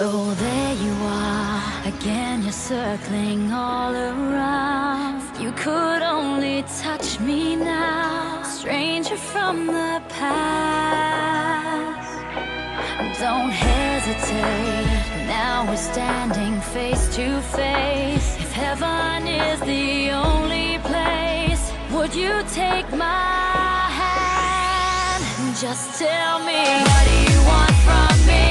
So there you are, again you're circling all around. If you could only touch me now, stranger from the past. Don't hesitate, now we're standing face to face. If heaven is the only place, would you take my hand? Just tell me, what do you want from me?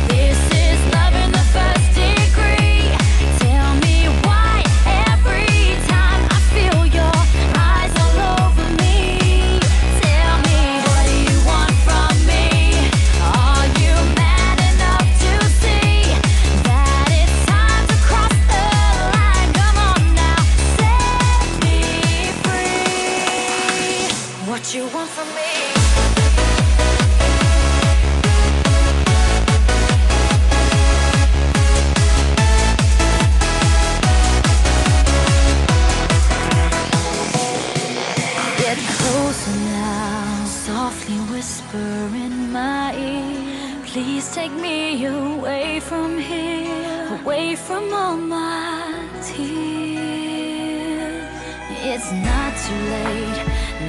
This is love in the first degree. Tell me why every time I feel your eyes all over me. Tell me, what do you want from me? Are you man enough to see that it's time to cross the line? Come on now, set me free. What you want from me? Closer now, softly whisper in my ear. Please take me away from here, away from all my tears. It's not too late,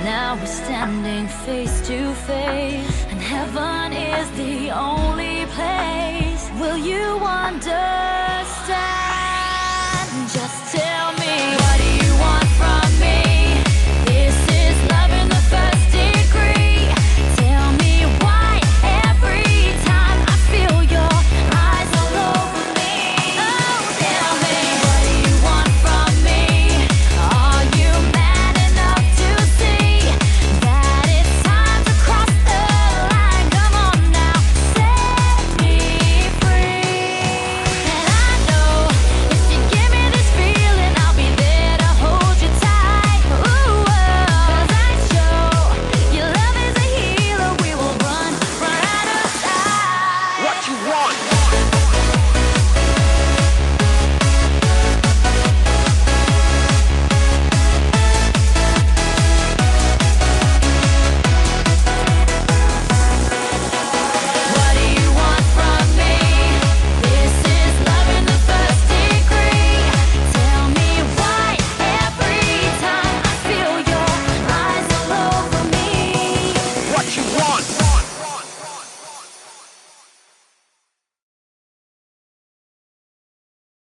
now we're standing face to face, and heaven is the only place. Will you understand?